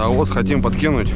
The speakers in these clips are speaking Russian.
А вот хотим подкинуть.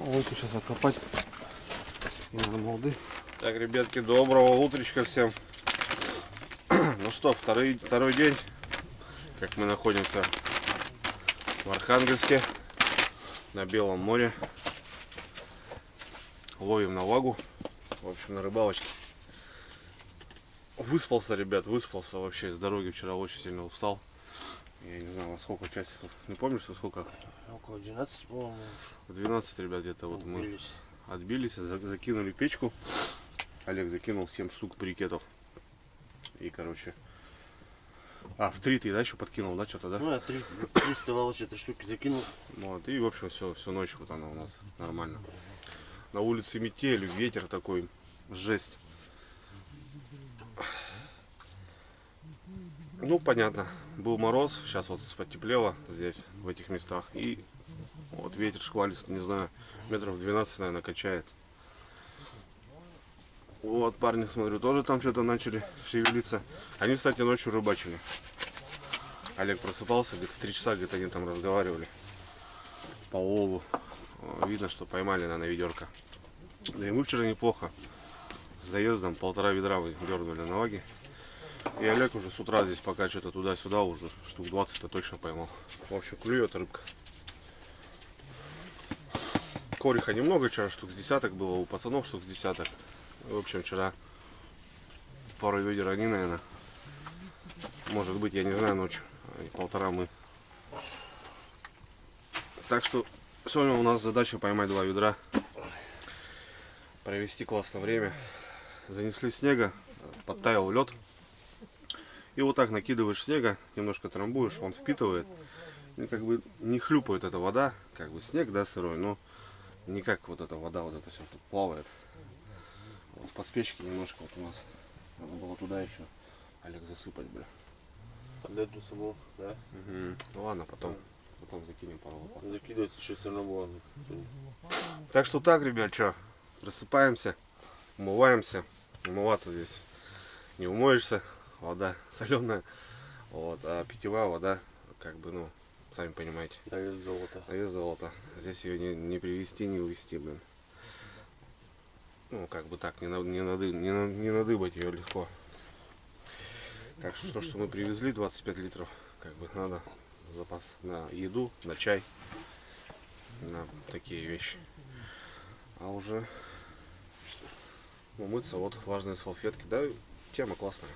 Лойку сейчас откопать. Надо молды. Так, ребятки, доброго утречка всем. Ну что, второй день, как мы находимся в Архангельске, на Белом море. Ловим на вагу. В общем, на рыбалочке. Выспался, ребят, выспался вообще с дороги. Вчера очень сильно устал. Я не знаю, во сколько часиков. Не помнишь, во сколько? Около 12, по-моему. В 12, ребят, где-то вот мы отбились, закинули печку. Олег закинул 7 штук брикетов. И, короче... в 3 ты, да, еще подкинул, да, что-то, да? Ну, я 3 ставолочи, 3 штуки закинул. Вот, и, в общем, всю ночь вот она у нас нормально. На улице метель, ветер такой, жесть. Ну, понятно, был мороз, сейчас вот потеплело здесь, в этих местах. И вот ветер шквалистый, не знаю, метров 12, наверное, качает. Вот, парни, смотрю, тоже там что-то начали шевелиться. Они, кстати, ночью рыбачили. Олег просыпался, говорит, в 3 часа, говорит, они там разговаривали по улову. Видно, что поймали, наверное, ведерко. Да и мы вчера неплохо с заездом 1,5 ведра дернули на ваге. И Олег уже с утра здесь пока что-то туда-сюда уже штук 20-то точно поймал. В общем, клюет рыбка. Кориха немного, вчера штук с десяток было, у пацанов штук с десяток. В общем, вчера пару ведер они, наверное. Может быть, я не знаю, ночью. 1,5 мы. Так что сегодня у нас задача поймать 2 ведра. Провести классное время. Занесли снега, подтаял лед. И вот так накидываешь снега, немножко трамбуешь, он впитывает. И как бы не хлюпает эта вода, как бы снег, да, сырой, но не как вот эта вода, вот это все тут плавает. Вот с подспечки немножко вот у нас. Надо было туда еще, Олег, засыпать, бля. Под эту саму, да? Угу. Ну ладно, потом закинем пару лопат. Закидывается еще все равно. Так что так, ребят, что, просыпаемся, умываемся. Умываться здесь не умоешься. Вода соленая, вот, а питьевая вода, как бы, ну, сами понимаете. На вес золота. На вес золота. Здесь ее не привезти, не увезти, блин. Ну, как бы так, не надыбать ее легко. Так что то, что мы привезли, 25 литров, как бы надо запас на еду, на чай, на такие вещи. А уже умыться, вот влажные салфетки, да, тема классная.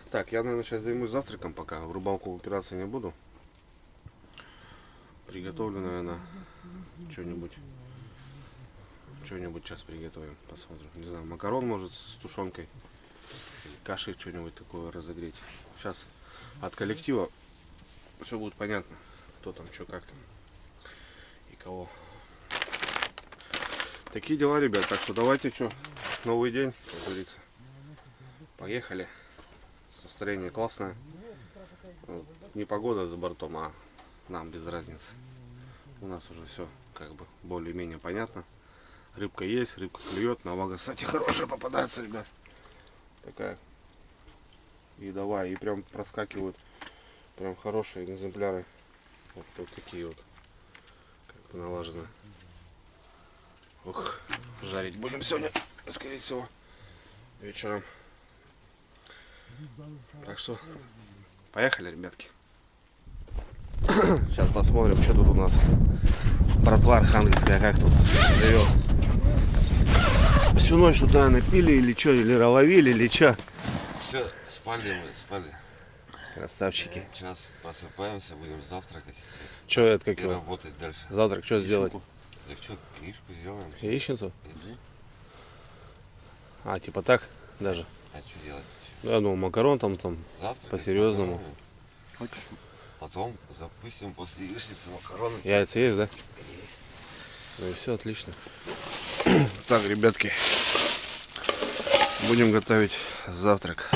Так, я, наверное, сейчас займусь завтраком пока. В рыбалку упираться не буду. Приготовлю, наверное, что-нибудь. Что-нибудь сейчас приготовим. Посмотрим. Не знаю, макарон, может, с тушенкой. Или каши что-нибудь такое разогреть. Сейчас от коллектива все будет понятно. Кто там, что, как там. И кого. Такие дела, ребят. Так что давайте, что, новый день, как говорится. Поехали. Настроение классное. Не погода за бортом, а нам без разницы. У нас уже все как бы более-менее понятно. Рыбка есть, рыбка клюет. На вага, кстати, хорошая попадается, ребят. Такая видовая. И прям проскакивают прям хорошие экземпляры. Вот такие вот. Как бы налажены. Ух, жарить будем сегодня, скорее всего, вечером. Так что, поехали, ребятки. Сейчас посмотрим, что тут у нас. Братва архангельская, как тут живет. Всю ночь туда напили или что, или ловили, или что? Все, спали мы, спали. Красавчики. Сейчас просыпаемся, будем завтракать Что это, как и его? работать дальше. Завтрак что сделать? Так что, яичку сделаем? Яичницу? Иди. А, типа так даже? А что делать? Я думал, макарон там Завтрак? по-серьезному. Хочешь? Потом запустим после яичницы макароны. Яйца есть, да? Ну и все, отлично. Так, ребятки, будем готовить завтрак.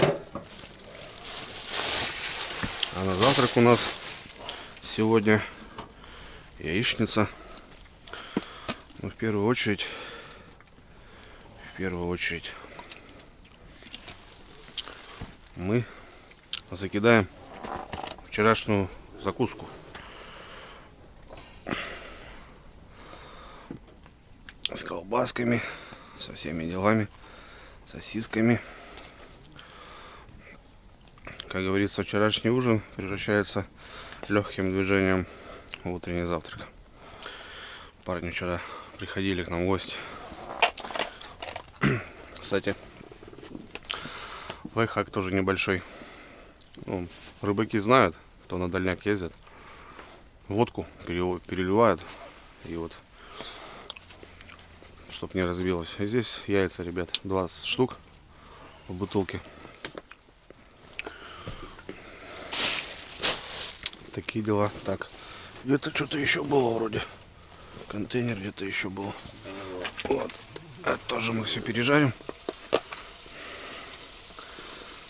А на завтрак у нас сегодня яичница. Но в первую очередь мы закидаем вчерашнюю закуску. С колбасками, со всеми делами, сосисками. Как говорится, вчерашний ужин превращается легким движением в утренний завтрак. Парни вчера приходили к нам в гости. Кстати, лайфхак тоже небольшой. Ну, рыбаки знают, кто на дальняк ездит. Водку переливают. И вот, чтоб не разбилось. И здесь яйца, ребят, 20 штук в бутылке. Такие дела. Так, где-то что-то еще было вроде. Контейнер где-то еще был. Вот. Это тоже мы все пережарим.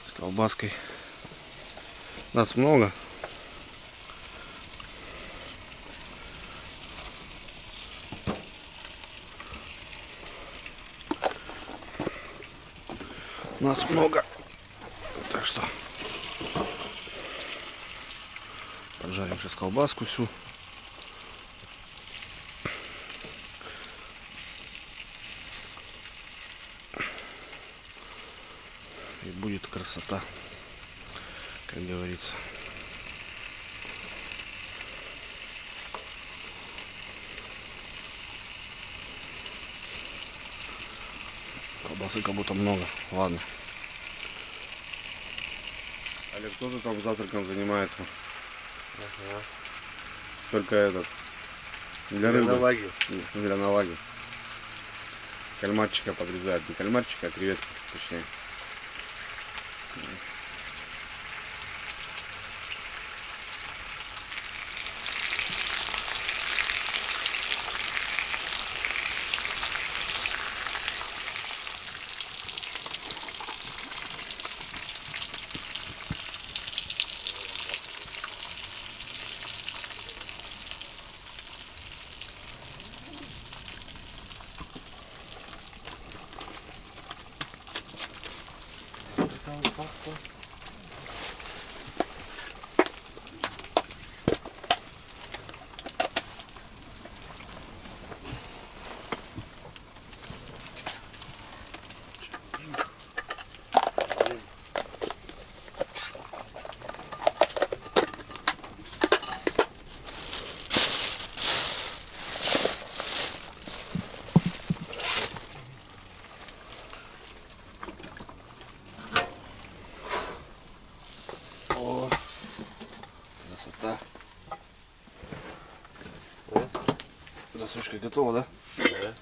С колбаской. Нас много. Нас много. Так что поджарим сейчас колбаску всю. И будет красота, как говорится. Колбасы как будто много. Ладно. Олег тоже там завтраком занимается. Ага. Только этот. Для рыбы. наваги. Для наваги. Кальмарчика подрезают. Не кальмарчика, а креветки, точнее. О, красота. Засушка готова, да? Да.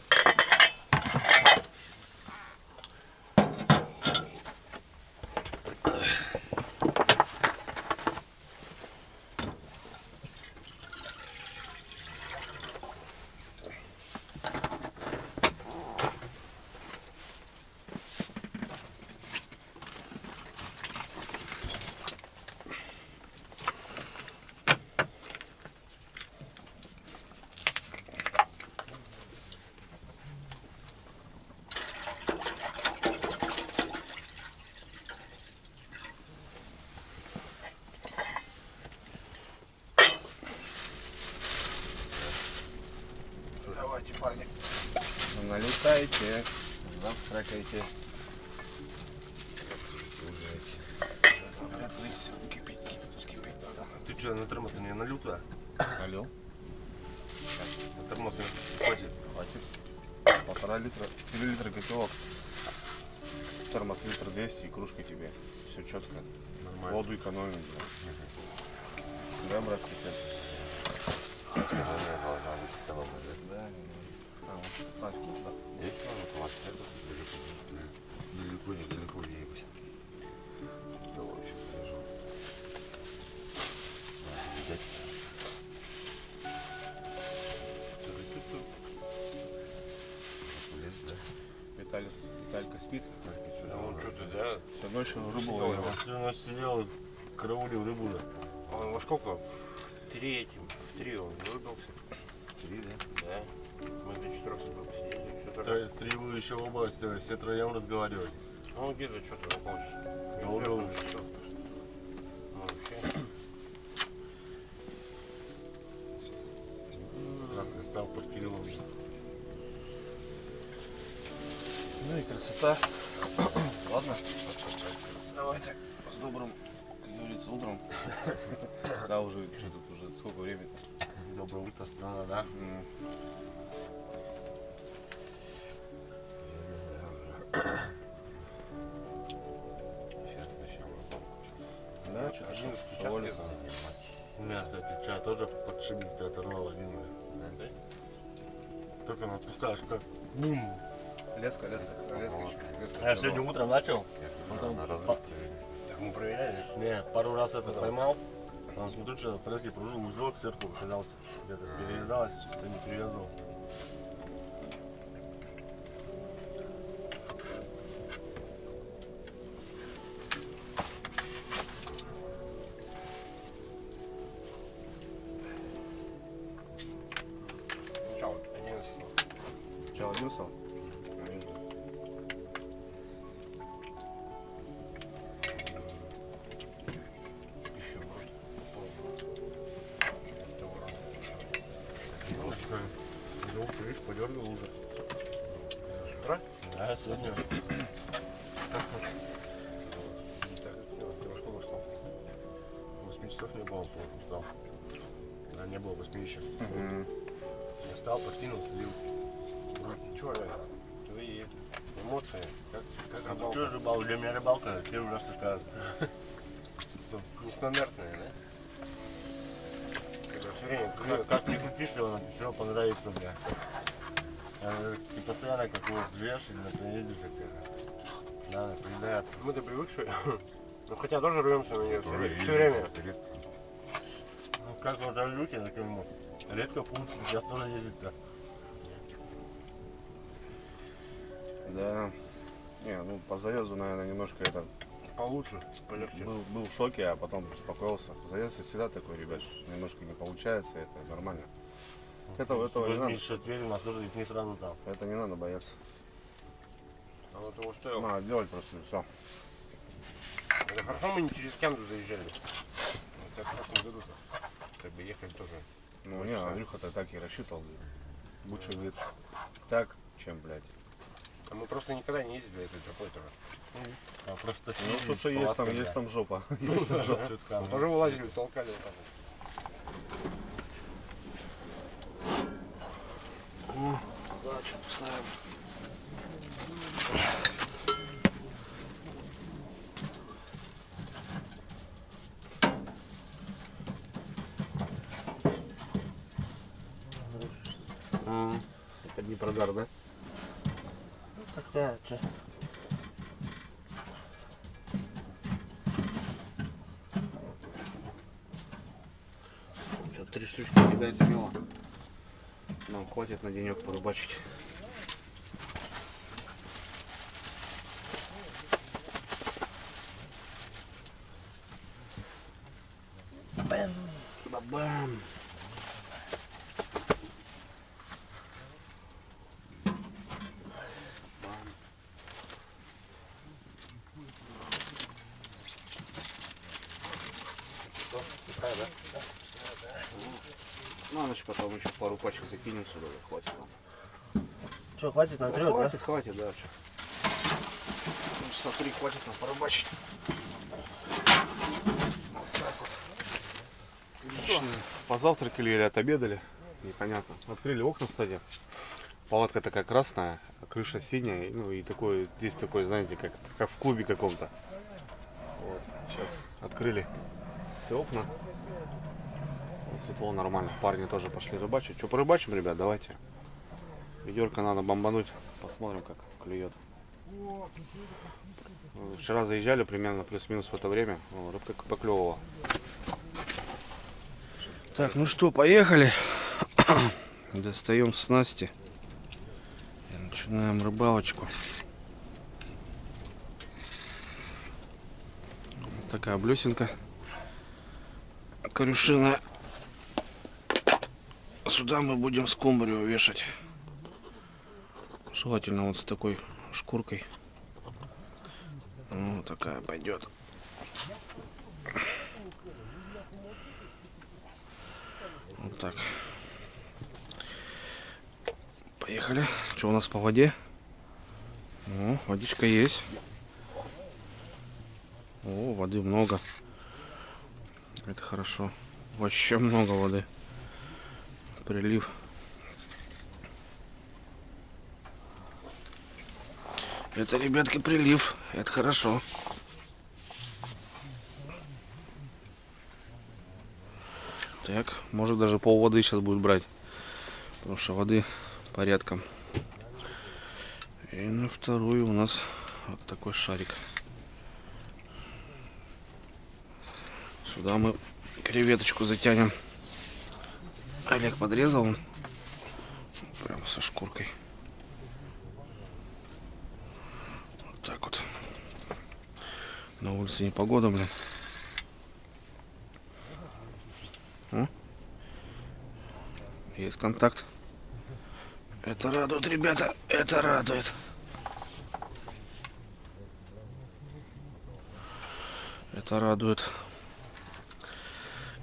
Давайте, парни. Налетайте, завтракайте. Говорят, кипеть надо. Ты что, на термосе не налил туда? Налил. Термос хватит. Хватит. 1,5 литра, 4 литра котелок. Термос литр 200 и кружка тебе. Все четко. Нормально. Воду экономим. Да, да брат, пипец. Крыжовая должна быть холодная, да? Да, вот так, да. Есть можно пластик? Далеко, недалеко ебать. Давай еще полежу. Видать. Полез, да? Виталька спит. Только что Ну что-то, да? Всю ночь он рыбу Ой, ловил. вот всю ночь сидел, караулил рыбу, да. Он во сколько? В 3 он вырубился. 3, да? Да. Мы до 4 суток посидели. Все С 3 вы еще оба все троем разговаривали. Ну где-то что-то около часа. Долго. Часов. Ну вообще. Раз я стал под Кириллом. Ну и красота. Ладно. Давайте с добрым, как говорится, утром. Да, уже что тут уже сколько времени-то? Доброе утро, страна, да? Сейчас сначала полку. Да, что-то 11 час довольно. где-то. Меня, кстати, вчера тоже подшибник ты оторвал один, блин. Да? Только отпускаешь, как бум. Леска еще. Я сегодня утром начал. Я на разрыв проверю. Так мы проверяли. Не, пару раз это поймал. Потом смотрю, что по леске пружил, узелок сверху оказался. Где-то перевязалось, сейчас я не перевязал. Сначала 11. Сначала 11. Еще может. Ну, видишь, подергал уже. С утра? Да, сегодня. Так, ты во сколько встал? 8 часов не было, плохо встал. Да, не было 8 еще. Я встал, подкинул, слил. Чего, твои эмоции? Как А рыбалка? что рыбалка? Для меня рыбалка первый раз такая. Нестандартная, да? Когда все время Как не крутишь его, она тебе все равно понравится, бля. Ты постоянно как вот живешь или например ездишь, как тебе надо приедаться. мы-то привыкшие. Ну хотя тоже рвемся на нее все время. Ну, как вот люки, так ему редко получится сейчас тоже ездить-то. Да. Не, ну по заезду, наверное, немножко это Получше, полегче. был в шоке, а потом успокоился. Заезд всегда такой, ребят, немножко не получается, это нормально. Этого не надо. Возьми, что дверь у нас тоже их не сразу там. Это не надо бояться. Оно того стоило. Надо делать просто и все. Это хорошо, мы не через Кенду заезжали. Хотя в прошлом году-то как бы ехали тоже. Ну не, Андрюха-то так и рассчитывал. Лучше, говорит, так, чем, блядь. А мы просто никогда не ездили этой тропой тоже. А просто Ну, слушай, есть там жопа. чутка. Мы тоже вылазили, толкали вот так вот. Да, что поставим. Это Днепрогар, да? Такая, че? Что-то 3 штучки кидай смело. Нам хватит на денек порыбачить. Бэм! Ба-бам! Пустая, да? На ночь потом еще пару пачек закинем сюда, да хватит нам. Что, хватит на 3, да? Хватит, да. Чё. Часа 3 хватит нам порыбачить. Вот так вот. Позавтракали или отобедали, непонятно. Открыли окна, кстати. Палатка такая красная, а крыша синяя, ну и такой, здесь такой, знаете, как в клубе каком-то. Вот, сейчас открыли все окна. Светло нормально, парни тоже пошли рыбачить. Что, порыбачим, ребят, давайте. Ведерко надо бомбануть, посмотрим, как клюет. Вчера заезжали примерно плюс-минус в это время, рыбка поклевывала. Так, ну что, поехали. Достаем снасти и начинаем рыбалочку. Вот такая блесенка корюшиная. Сюда мы будем скумбрию вешать. Желательно вот с такой шкуркой. Вот такая пойдет. Вот так. Поехали. Что у нас по воде? О, водичка есть. О, воды много. Это хорошо. Вообще много воды. Прилив. Это, ребятки, прилив. Это хорошо. Так, может даже пол воды сейчас будет брать. Потому что воды порядком. И на вторую у нас вот такой шарик. Сюда мы креветочку затянем. Олег подрезал. Прям со шкуркой. Вот так вот. На улице непогода, блин. О. Есть контакт. Это радует, ребята. Это радует. Это радует.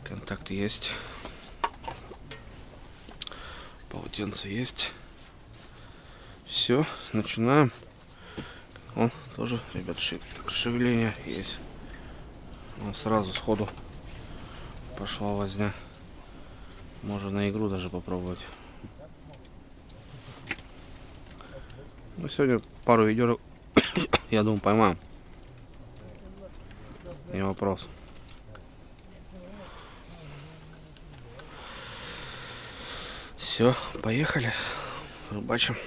Контакт есть. Полотенце есть. Все, начинаем. Он тоже, ребят, шевеление есть. Он сразу сходу пошла возня. Можно на игру даже попробовать. Ну, сегодня пару ведерок, я думаю, поймаем. Не вопрос. Все, поехали. Рыбачим.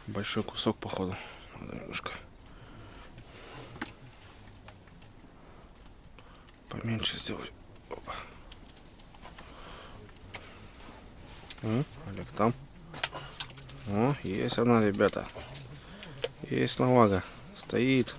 Большой кусок, походу. Надо немножко поменьше сделать. Опа. Олег там. О, есть она, ребята. Есть навага. Стоит.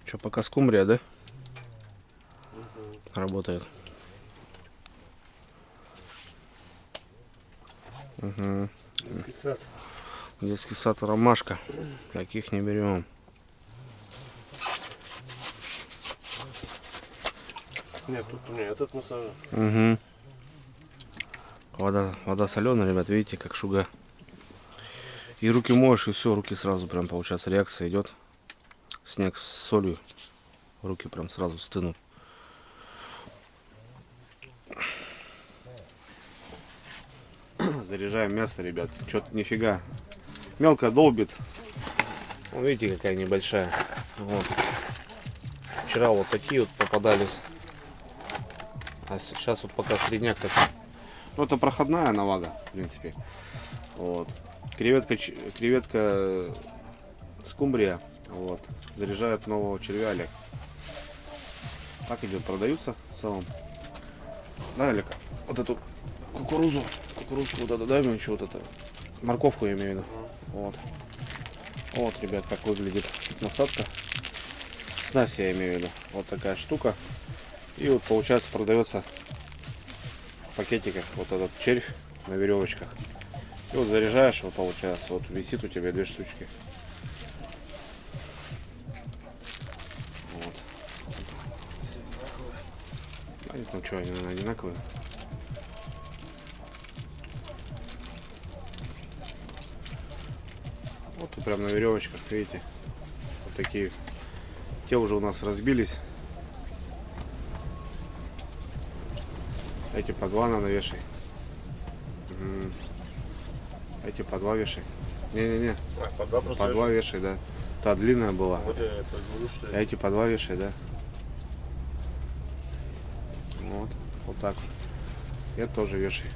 Что, пока скумбрия, да? Работает. Угу. Детский сад. Детский сад ромашка. Каких не берем. Нет, тут у меня этот насажен. Угу. Вода соленая, ребят, видите, как шуга. И руки моешь, и все, руки сразу прям, получается, реакция идет. Снег с солью. Руки прям сразу стынут. Заряжаем мясо, ребят. Что-то нифига. Мелко долбит. Вон, видите, какая небольшая. Вот. Вчера вот такие вот попадались. А сейчас вот пока средняк такой. Ну, это проходная навага, в принципе. Вот. Креветка скумбрия. Вот. Заряжают нового червя, Олег. Так идет, продаются в целом. Да, Олег? Вот эту кукурузку вот это дай мне еще вот это Морковку я имею в виду. Вот. Вот, ребят, как выглядит насадка. Снасть я имею в виду. Вот такая штука. И вот получается продается в пакетиках вот этот червь на веревочках. И вот заряжаешь, вот получается, вот висит у тебя 2 штучки. Вот. Они там что, они, наверное, одинаковые. Вот тут прям на веревочках, видите, вот такие. Те уже у нас разбились. Эти по 2 надо вешай. Эти по 2 вешай. Не-не-не. По 2 просто По 2 вешай, да. Та длинная была. Вот я это говорю, что А эти по 2 вешай, да. Вот. Вот так вот. Я тоже вешай.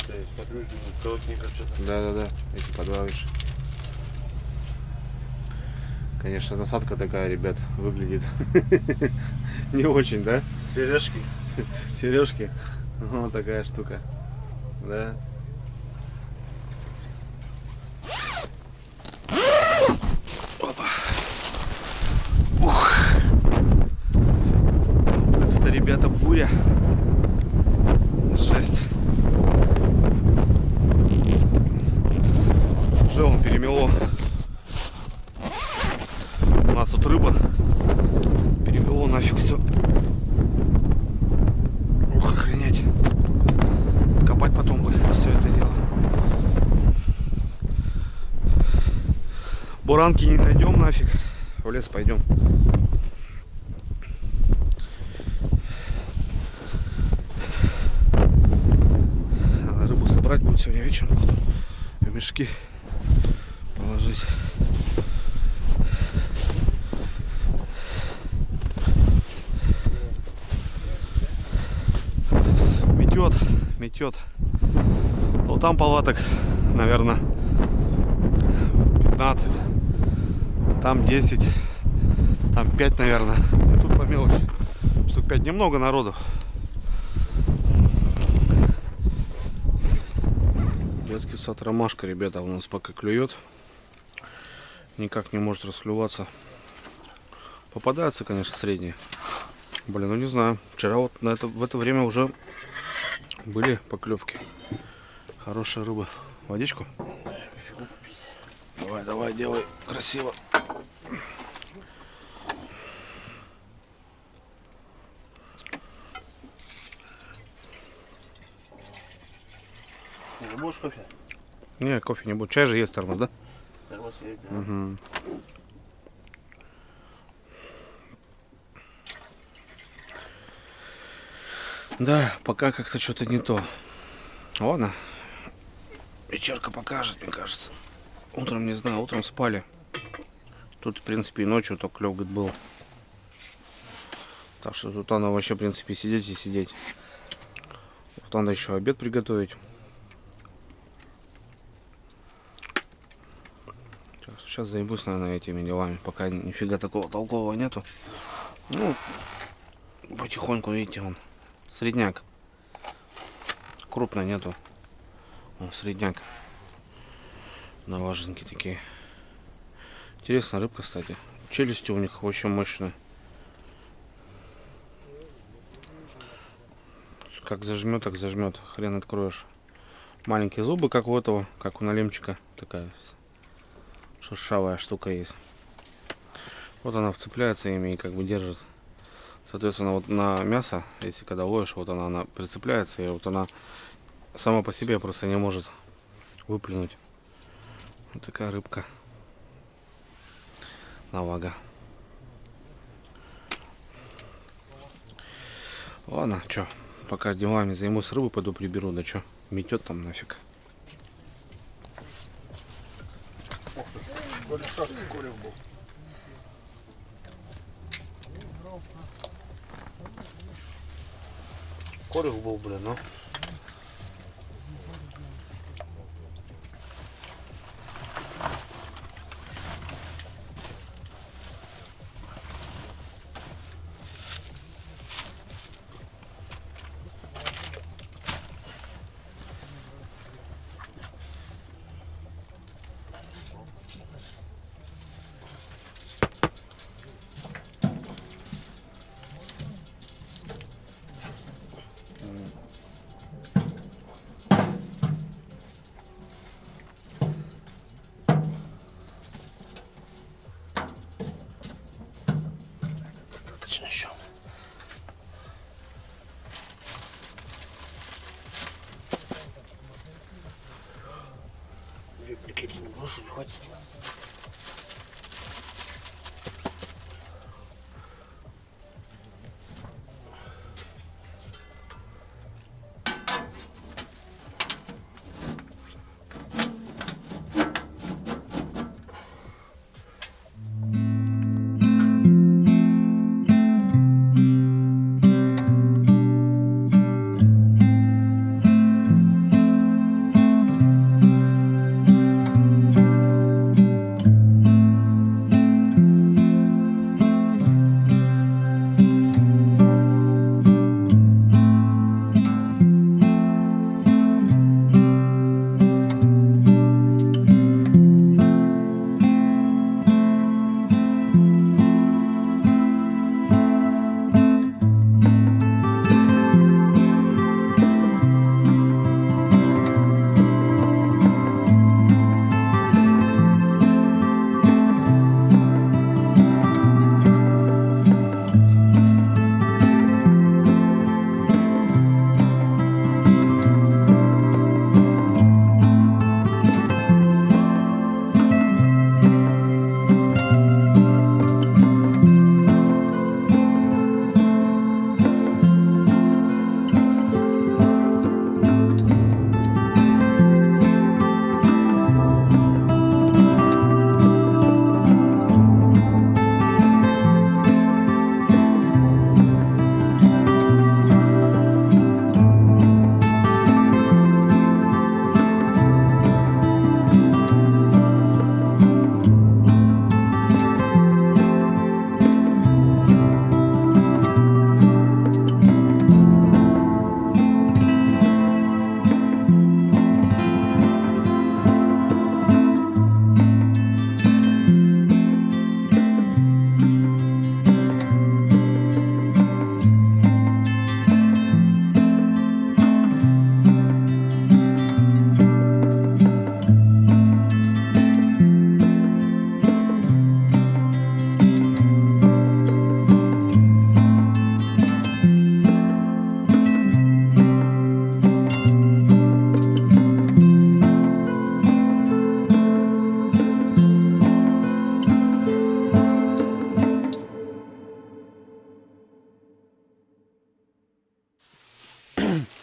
это я смотрю, коротенько что-то. Да-да-да. Эти по 2 вешай. Конечно, насадка такая, ребят, выглядит не очень, да? Сережки. Сережки. Вот такая штука. Да. Опа. Ух. Это, ребята, буря. Жесть. Уже он перемело. У нас тут рыба. Перемело нафиг все. Ух, охренеть. Копать потом бы все это дело. Буранки не найдем нафиг. В лес пойдем. Надо рыбу собрать будет сегодня вечером. В мешки положить. Метет. Ну там палаток, наверное, 15. Там 10. Там 5, наверное. И тут по мелочи. Штук 5. Немного народу. Детский сад ромашка, ребята, у нас пока клюет. Никак не может расклюваться. Попадаются, конечно, средние. Блин, ну не знаю. Вчера вот в это время уже были поклевки. Хорошая рыба. Водичку? Давай, давай, делай красиво. Не будешь кофе? Не, кофе не будет. Чай же есть, термос, да? Термос есть, да. Угу. Да, пока как-то что-то не то. Ладно. Вечерка покажет, мне кажется. Утром, не знаю, утром спали. Тут, в принципе, и ночью только клёв был. Так что тут надо вообще, в принципе, сидеть и сидеть. Вот надо еще обед приготовить. Сейчас займусь, наверное, этими делами, пока нифига такого толкового нету. Ну, потихоньку, видите, он средняк. Крупно нету. Вон, средняк. Наваженки такие. Интересная рыбка, кстати. Челюсти у них очень мощные. Как зажмет, так зажмет. Хрен откроешь. Маленькие зубы, как у этого, как у налимчика. Такая шершавая штука есть. Вот она вцепляется ими и как бы держит. Соответственно, вот на мясо, если когда ловишь, вот она прицепляется, и вот она сама по себе просто не может выплюнуть. Вот такая рыбка. Навага. Ладно, что, пока делами займусь, рыбу пойду приберу, да что, метет там нафиг. Корешок корев был. Корев был, блин, ну. Слушай, хватит.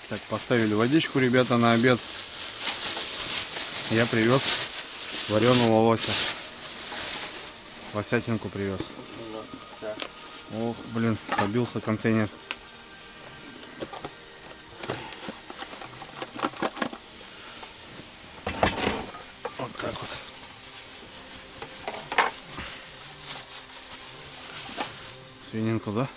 Так, поставили водичку, ребята, на обед. Я привез вареного лося. Лосятинку привез. Ох, блин, побился контейнер. Вот так вот. Свининку, да?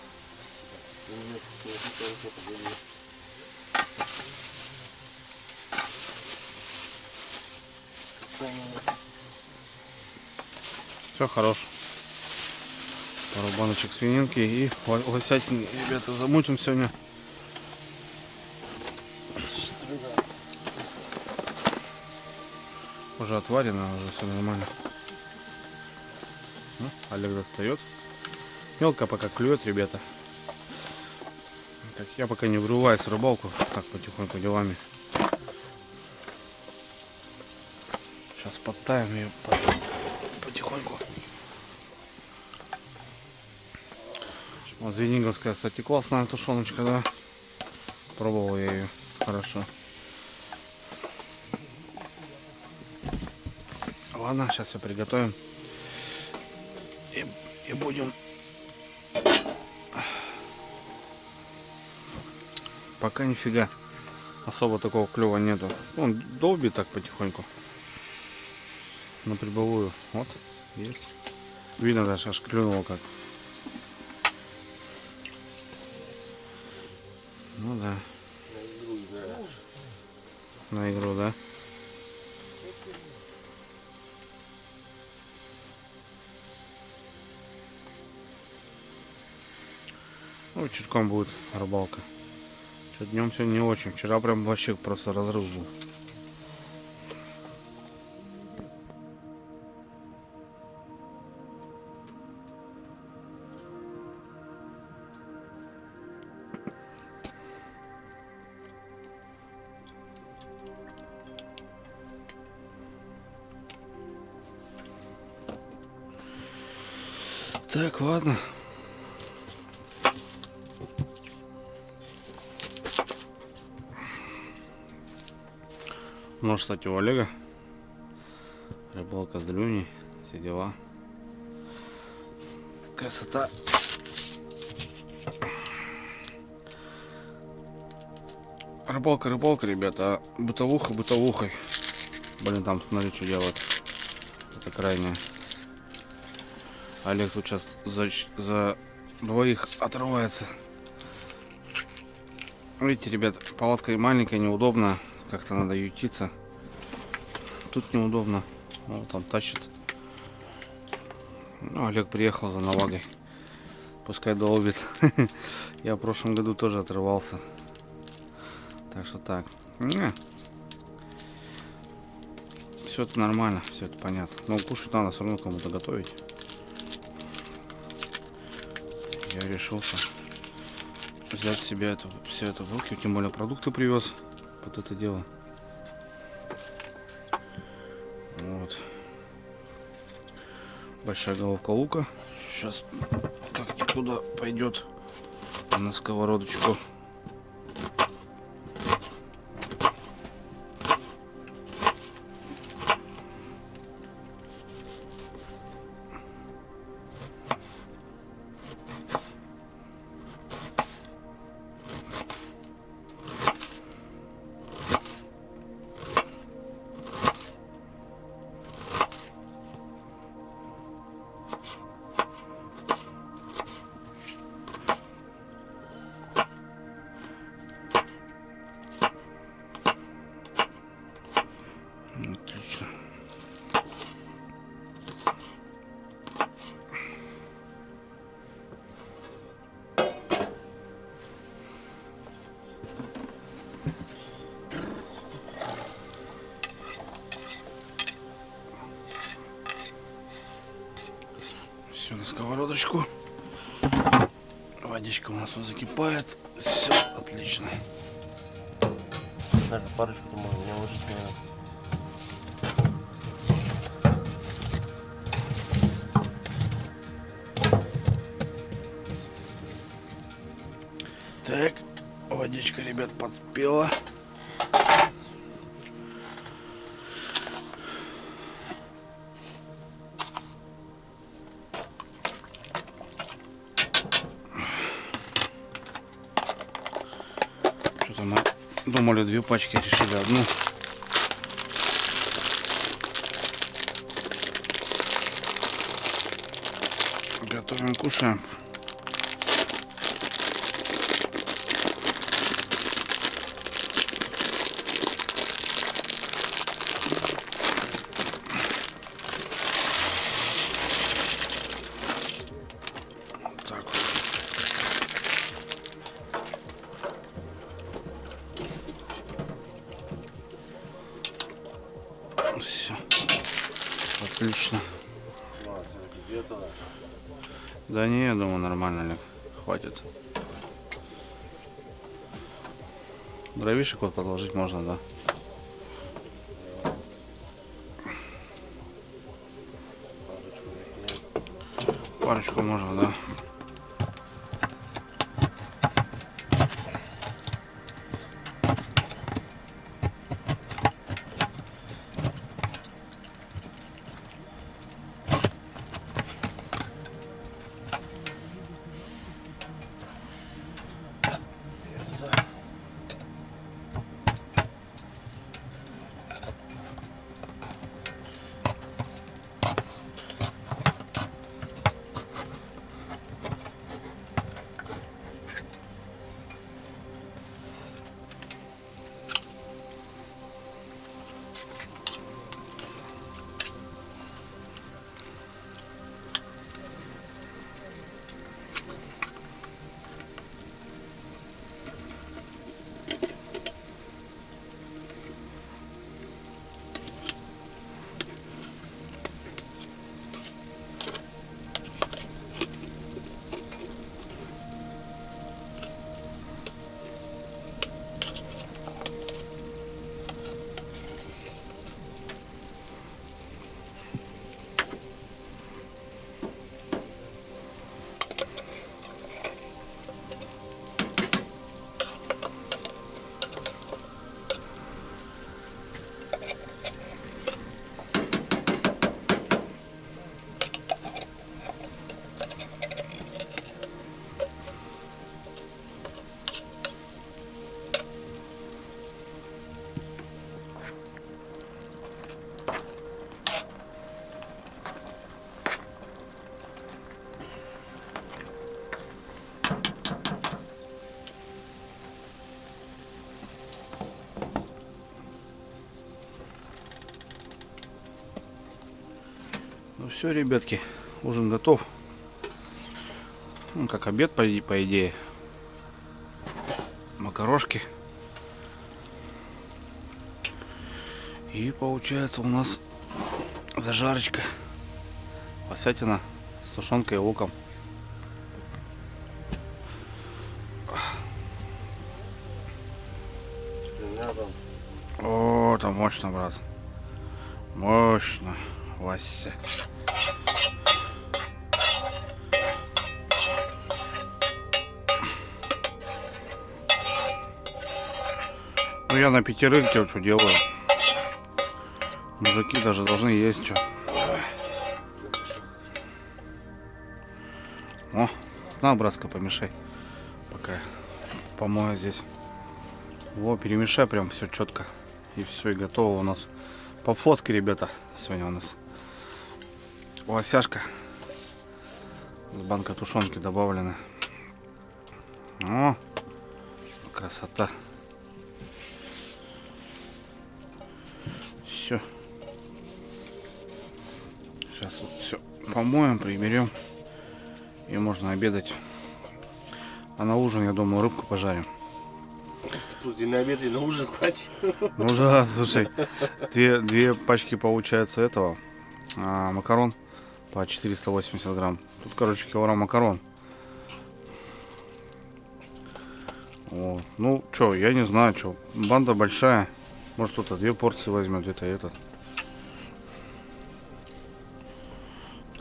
Все хорош. Пару баночек свининки и лосятин, ребята, замутим сегодня. Уже отварено, уже все нормально. Ну, Олег достает. Мелко пока клюет, ребята. Так, я пока не врываюсь в рыбалку, так потихоньку делами. Сейчас подтаем ее потихоньку. Вот звениговская, кстати, классная тушеночка, да. Пробовал я ее хорошо. Ладно, сейчас все приготовим. И будем. Пока нифига особо такого клёва нету. Он долбит так потихоньку. На прибовую. Вот, есть. Видно, даже аж клюнуло как. Ну да. На игру, да. Ну, вечерком будет рыбалка. Днем сегодня не очень. Вчера прям вообще просто разрыв был. Так, ладно. Может, кстати, у Олега рыбалка с дрюней, все дела. Красота. Рыбалка, ребята, а бытовуха бытовухой. Блин, там смотри, что делают. Это крайнее. Олег тут сейчас за двоих отрывается. Видите, ребят, палатка маленькая, неудобно. Как-то надо ютиться. Тут неудобно. Вот он тащит. Ну, Олег приехал за навагой. Пускай долбит. Я в прошлом году тоже отрывался. Так что так. Все это нормально, все это понятно. Но кушать надо все равно кому-то готовить. Я решился взять себе все это в руки. Тем более продукты привез под это дело. Вот. Большая головка лука. Сейчас как туда пойдет на сковородочку. Отлично. Все на сковородочку. Водичка у нас вот закипает. Все отлично. Так, парочку можно, не ложить, наверное. Так, водичка, ребят, подпела. Что-то мы думали 2 пачки, решили одну. Готовим, кушаем. Так вот. Все. Отлично. Ну, а все-таки где-то, да. Да не, я думаю, нормально, Олег. Хватит. Дровишек вот подложить можно, да? Парочку можно, да. Все, ребятки, ужин готов. Ну, как обед, по идее. Макарошки. И получается у нас зажарочка. Лосятина с тушенкой и луком. О, это мощно, брат. Мощно. Вася. Ну я на пятерынке вот что делаю. Мужики даже должны есть что. О, на, братска, помешай. Пока помою здесь. Во, перемешай прям все четко. И все, и готово у нас. По-флотски, ребята. Сегодня у нас лосяшка. С банка тушенки добавлена. О, красота. Все. Сейчас вот все помоем, приберем. И можно обедать. А на ужин, я думаю, рыбку пожарим. Тут и на обед, и на ужин хватит. Ну да, слушай, две пачки получается этого макарон по 480 грамм. Тут, короче, килограмм макарон. Вот. Ну, что, я не знаю, что. Банда большая. Может, кто-то 2 порции возьмет, где-то этот.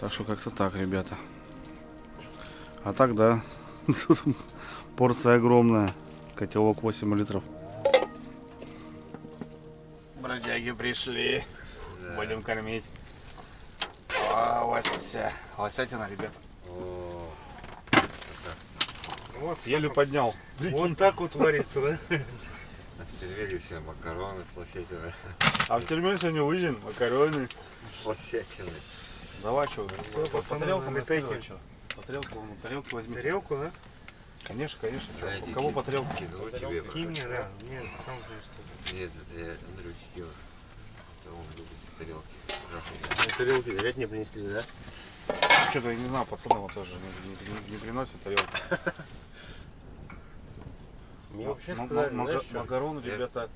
Так что как-то так, ребята. А так, да. Порция огромная. Котелок 8 литров. Бродяги пришли. Да. Будем кормить. Лосятина, ребята. О, Вот, Еле поднял. вот так вот варится, да? а в Тельвеге все макароны с лосятиной. А в тюрьме сегодня ужин, макароны. С лосятиной. Давай, что, пацаны, по тарелкам налетайте. раскидывай, что? По тарелку возьмите. Тарелку, да? Конечно, конечно. Чё, Дайте у кого по тарелке? кину тебе. Кинь мне, да. Мне сам знаешь, что. Нет, это я Андрюхе кинул. Это он любит с тарелки. Тарелки, опять не принесли, да? Что-то я не знаю, пацаны вот тоже не приносят тарелку. Мне вообще сказали, знаешь что? Макарон, ребята,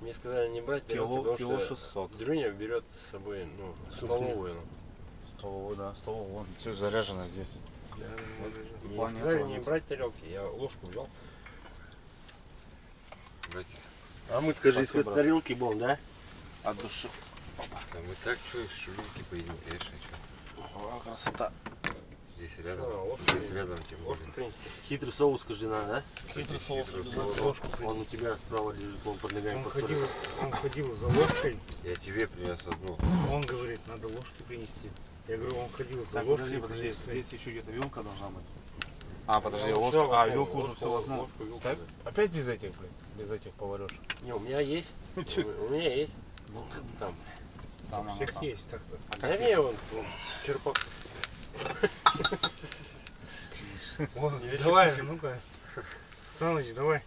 Мне сказали не брать тарелки, кило потому что 600. Дрюня берет с собой, ну, столовую. Ну. Столовую, да, столовую. Вон, все заряжено здесь. Мне Плане сказали этого не нет. брать тарелки, я ложку взял. Братик, А мы, скажи, Спасибо, из брат. тарелки будем, да? От души. а мы так что из шелюрки поедим, конечно, что. О, красота. Здесь рядом, А, вот здесь рядом тем Ложку более. принести. Хитрый соус, скажи, надо, да? Хитрый соус. Ложку. Он у тебя справа лежит, он под ногами посмотрит. Он ходил за ложкой. Я тебе принес одну. Он говорит, надо ложки принести. Я говорю, он ходил за Так, ложкой. подожди, принес. здесь еще где-то вилка должна быть. А, подожди, Ну, ложка. всё, А, ложку, вилку уже ложку, все возьму. ложку, вилку, Так? да. Опять без этих, блин? Без этих поварешь. Не, у меня есть. У меня есть. Там. Там У она всех там. есть так-то. Да не, он черпак. О, Не давай, вешай. ну-ка. Саныч, давай.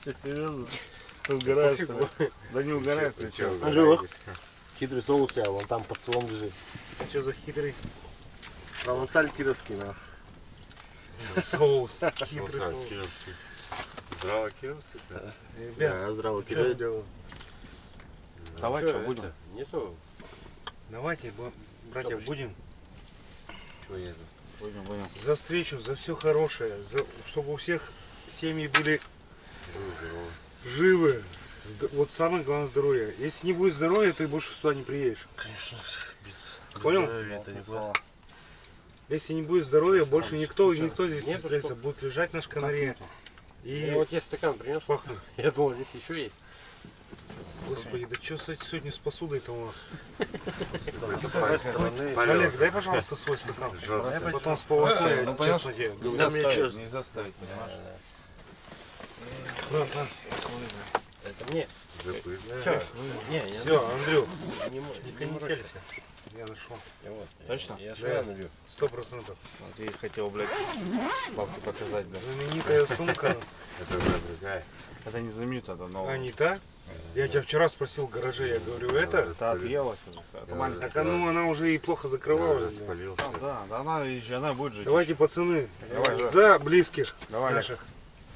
Серьезно? Ты угораешь, что ли? Да не угораешь, ты чё, что? Андрюх, хитрый соус у тебя, вон там под столом лежит. А что за хитрый Провансаль кировский, на. соус? Хитрый соус. Кировский. Здраво, Кировский, да? Ребят, Да, здраво, чё? кидаю дело. Давай, что, будем? это? Нету. давайте, братья, Топчик. будем Чего нету? Будем. за встречу, за все хорошее, чтобы у всех семьи были Здорово. живы. Вот самое главное здоровье. Если не будет здоровья, ты больше сюда не приедешь. Конечно. Понял? Это не то. Если не будет здоровья, больше никто здесь не Нету встретится. сколько? Будет лежать на шканаре Я и вот тебе стакан принес. пахнуть. Я думал, здесь еще есть. Господи, да что сегодня с посудой-то у нас? Полет. Олег, дай, пожалуйста, свой стакан. Пожалуйста. Потом с полосой, Ну, честно тебе говорю. Да, мне чё? Нельзя ставить, понимаешь? На. Это мне. Запыль. Все. Не, я Все, Андрюх, не мо- не не конетелься. Я нашел. Вот. Точно? Я Да. своя налью. 100%. Вот я хотел, блядь, бабке показать, блядь. Знаменитая сумка. Это надо. Какая? Это не знаменито, это новое. А, не та? Я тебя вчера спросил в гараже, я говорю, это? Это отъелась уже. Это маленькая. Так ну, она уже и плохо Я уже закрывалась. спалил Да, все. да, она будет жить. Давайте, пацаны, Давай, да. за близких Давай, наших,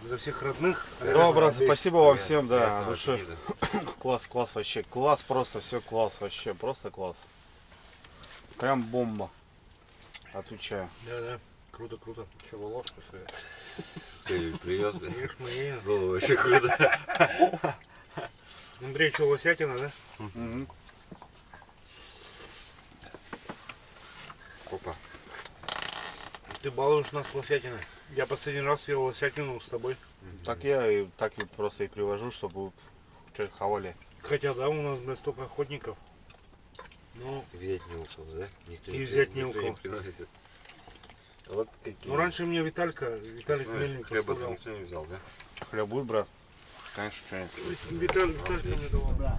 за всех родных. Да, брат, спасибо вам всем, да, Приятного от души. аппетита. Класс, класс вообще. Класс просто, все класс вообще. Просто класс. Прям бомба. Отвечаю. Да, круто, круто. Че, вы ложку свою? Ты привез, блядь? Ешь мои. Голову вообще круто. Андрей, что, лосятина, да? Мгм. Опа. Ты балуешь нас лосятиной. Я последний раз ел лосятину с тобой. Так я и так и просто и привожу, чтобы что хавали. Хотя, да, у нас, блядь, столько охотников. Ну, Взять не у кого, да? Никто И взять не у никто кого. приносит. Вот какие. ну раньше мне Виталик Мельник Хлеба поставлял. никто не взял, да? Хлеб будет, брат? Конечно, что нет. Виталька мне давал.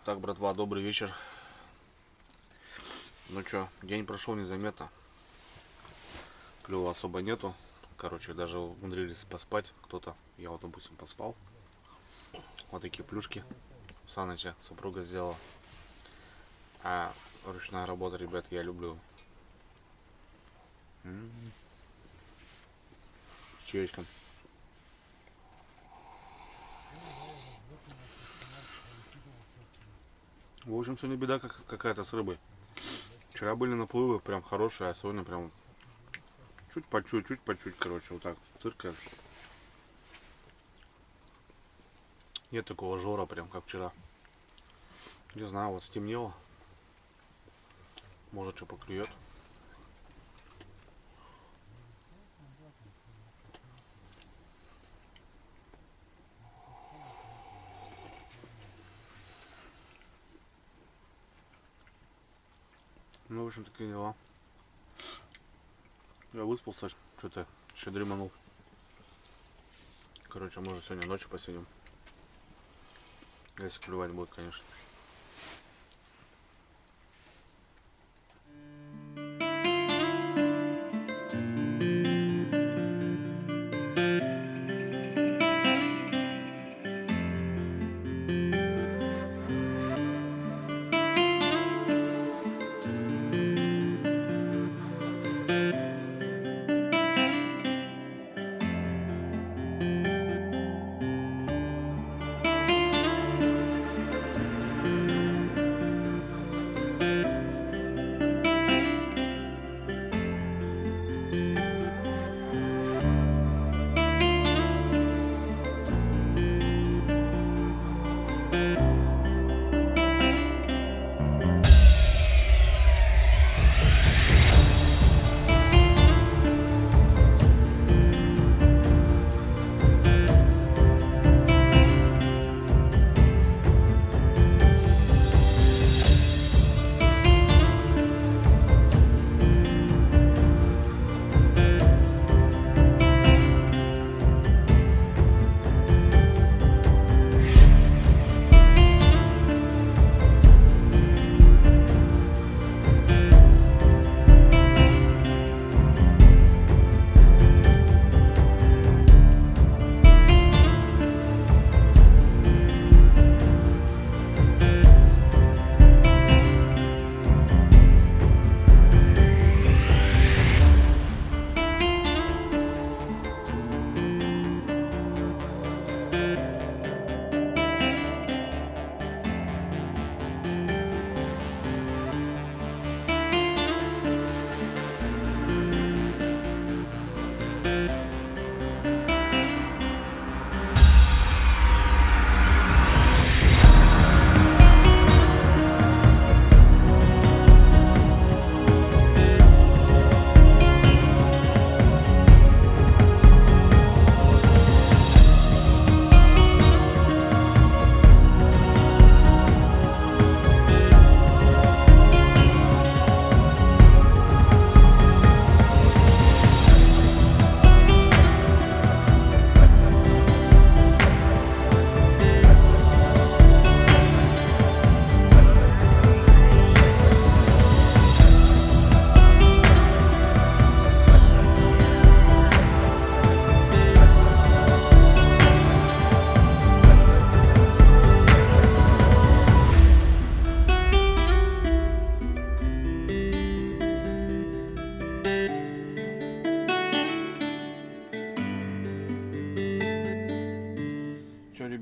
Так, братва, добрый вечер. Ну чё, день прошел незаметно. Клёва особо нету. Короче, даже умудрились поспать кто-то. Я вот, допустим, поспал. Вот такие плюшки Саныча супруга сделала. А ручная работа, ребят, я люблю. С чаечком. В общем, сегодня беда какая-то с рыбой. Вчера были наплывы прям хорошие, а сегодня прям чуть по чуть, короче, вот так тыркает. Нет такого жора прям, как вчера. Не знаю, вот стемнело. Может, что поклюет. Ну, в общем, такие дела. Я выспался, что-то еще дреманул. Короче, может, сегодня ночью посидим. Если клювать будет, конечно.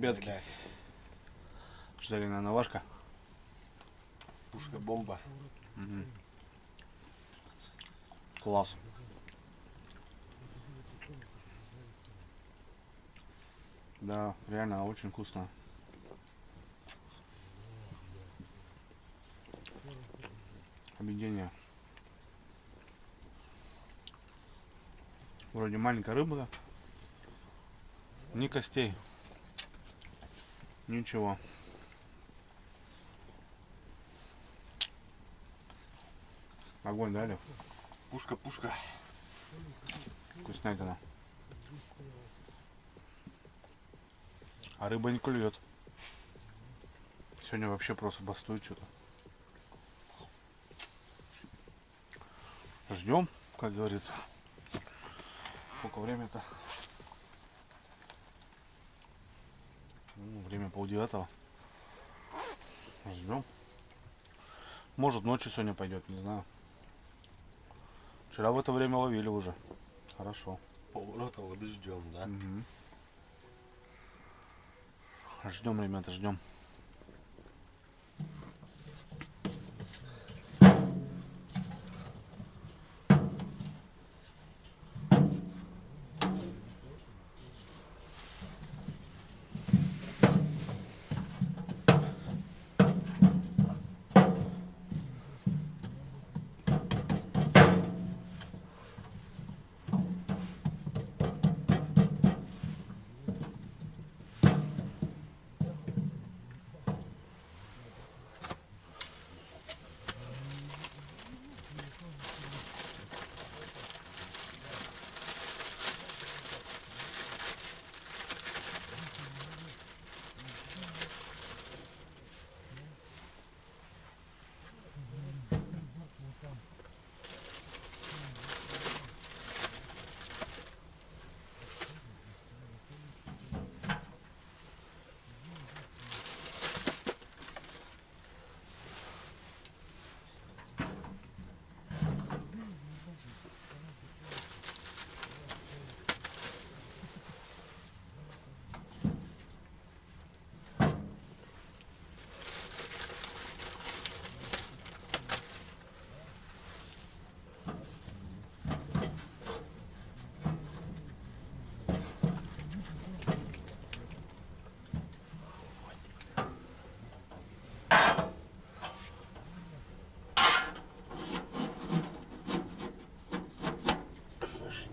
ребятки. Ждали, наверное, Вашка. Пушка-бомба. Класс. Да, реально очень вкусно. Объедение. Вроде маленькая рыба. Ни костей. Ничего. Огонь дали. Пушка-пушка. Вкуснятина. А рыба не клюет. Сегодня вообще просто бастует что-то. Ждем, как говорится. Сколько время-то? Время 8:30. Ждем. Может, ночью сегодня пойдет, не знаю. Вчера в это время ловили уже. Хорошо. Поворота воды ждем, да? Ждем, ребята, ждем.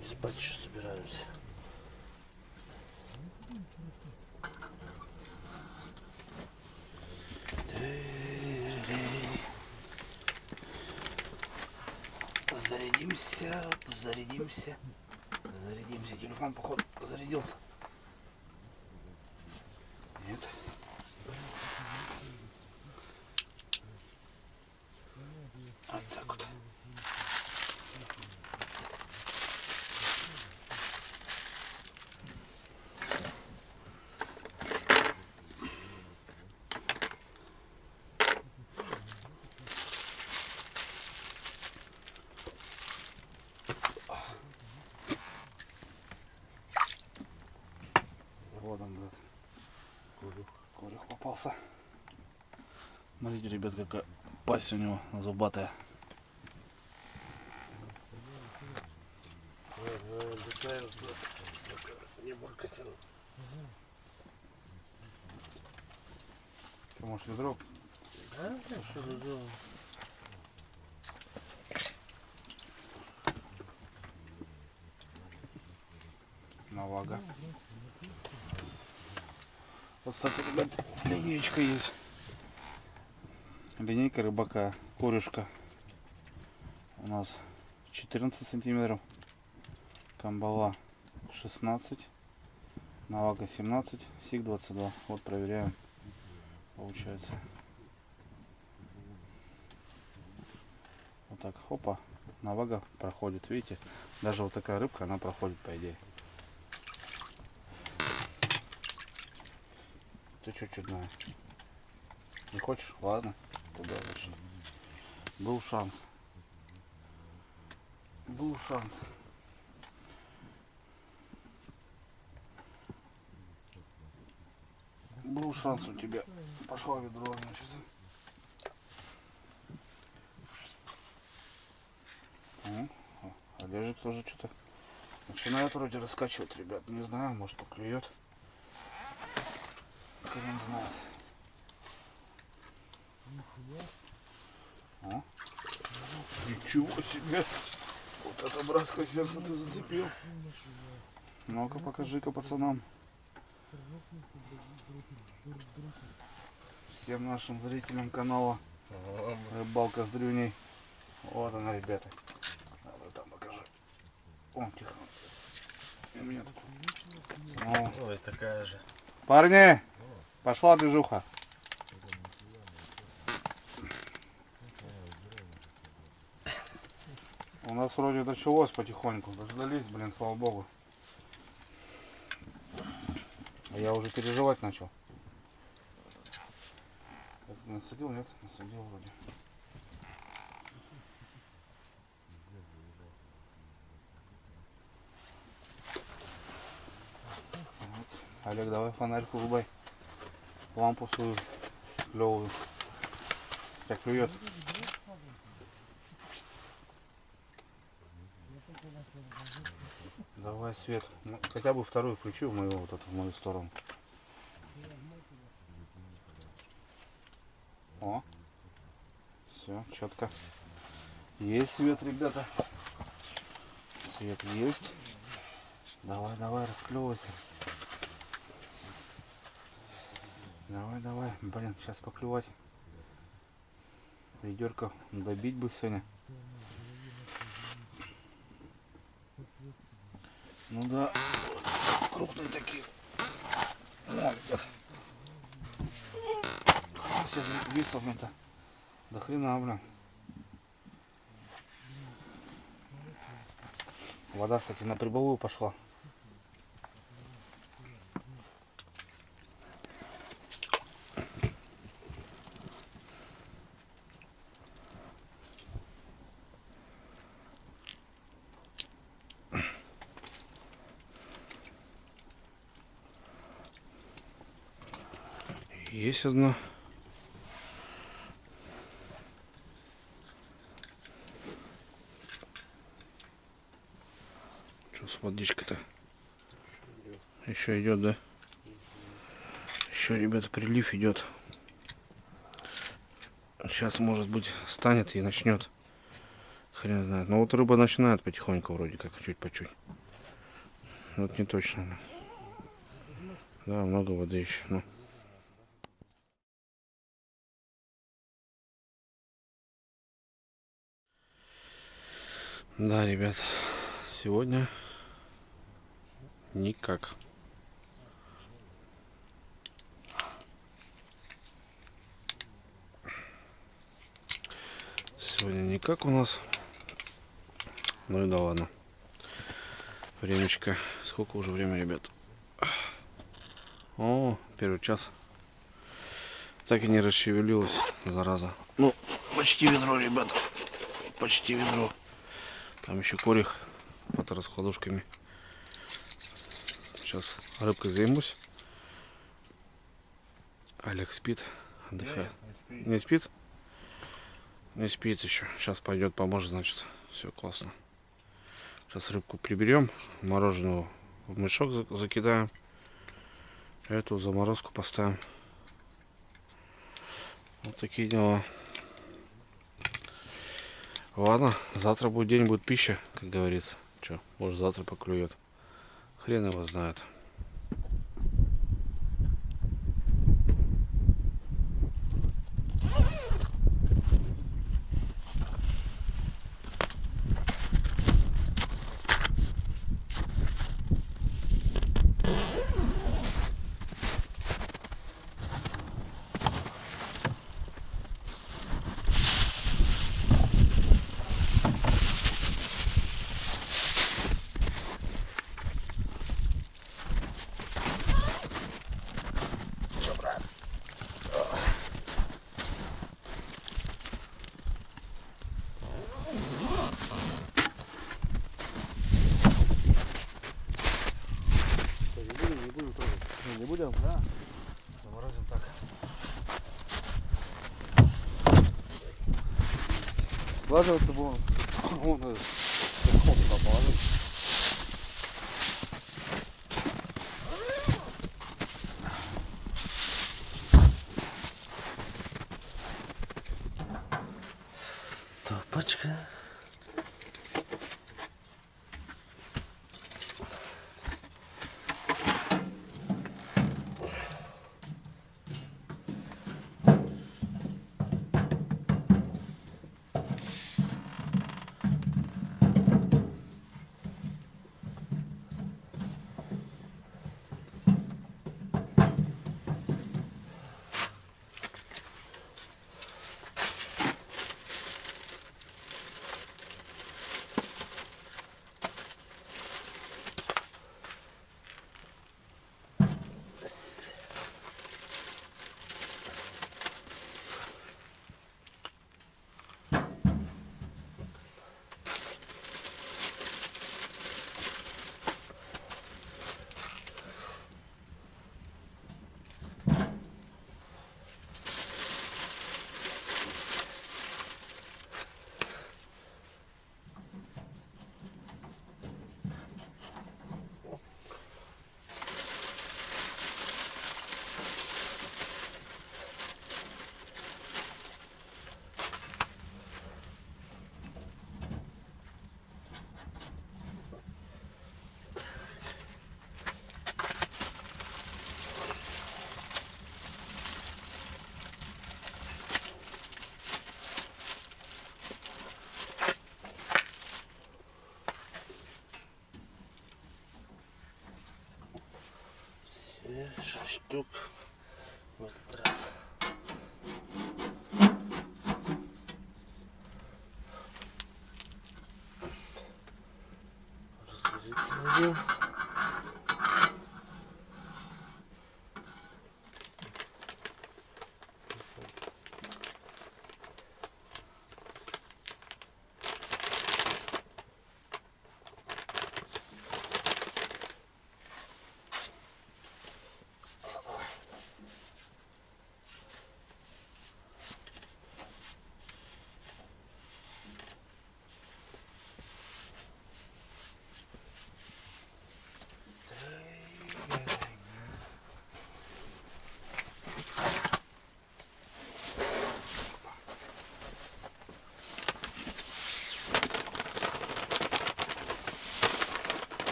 Не спать еще собираемся. Зарядимся, зарядимся. Зарядимся. Телефон, походу, зарядился. Нет. Вот так вот. Вот он, брат. Корюх попался. Смотрите, ребят, какая пасть у него зубатая. Не буркайся. Ты можешь ведро? Да, что ведро? Навага. Вот, кстати, ребят, линейка есть. Линейка рыбака, корюшка. У нас 14 сантиметров. Камбала 16. Навага 17. Сиг 22. Вот проверяем. Получается. Вот так, хопа. Навага проходит. Видите? Даже вот такая рыбка, она проходит, по идее. Ты что, чудная? Не хочешь? Ладно. Туда лучше. Был шанс. Был шанс. Был шанс у тебя. Пошло ведро, значит. Олежек тоже что-то начинает вроде раскачивать, ребят. Не знаю, может поклюет. Хрен знает. О. Ничего себе! Вот это братское сердце ты зацепил. Ну-ка покажи-ка пацанам. Всем нашим зрителям канала Рыбалка с Дрюней. Вот она, ребята. Давай там покажи. О, тихо. У меня тут. Ой, такая же. Парни, пошла движуха. У нас вроде началось потихоньку. Дождались, блин, слава богу. А я уже переживать начал. Насадил, нет? Насадил вроде. Вот. Олег, давай фонарик врубай. Лампу свою клевую. Как клюет. Давай свет. Ну, хотя бы вторую включи в мою, вот эту, в мою сторону. О. Все, четко. Есть свет, ребята. Свет есть. Давай, давай, расклевывайся. Давай, давай. Блин, сейчас поклевать. Ведерко добить бы сегодня. Ну да, крупные такие. О, ребят. Все весов, блин-то. До хрена, блин. Вода, кстати, на прибылую пошла. Есть одна. Что с водичкой-то? Еще идет, да? Еще, ребята, прилив идет. Сейчас, может быть, станет и начнет. Хрен знает. Но вот рыба начинает потихоньку, вроде как, чуть по чуть. Вот не точно. Да, много воды еще. Ну. Да, ребят, сегодня никак. Сегодня никак у нас. Ну и да ладно. Времечко. Сколько уже время, ребят? О, первый час. Так и не расшевелилась, зараза. Ну, почти ведро, ребята. Почти ведро. Там еще корих под раскладушками. Сейчас рыбкой займусь. Олег спит, отдыхает. Не спит? Не спит еще. Сейчас пойдет, поможет, значит. Все классно. Сейчас рыбку приберем. Мороженого в мешок закидаем. Эту заморозку поставим. Вот такие дела. Ладно, завтра будет день, будет пища, как говорится. Че, может завтра поклюет. Хрен его знает. Не будем? Да. Заморозим. Складываться было. Вон, верхом туда положить. Топочка. Все 6 штук в этот раз. Разгрузиться один.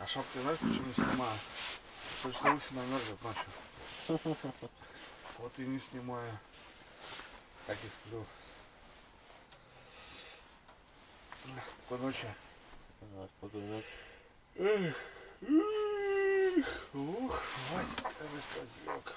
А шапки знаешь, почему не снимаю? Потому что лысина мерзнет ночью. Вот и не снимаю. Так и сплю. Спокойной ночи. Ух, Вася, как бы спать лег.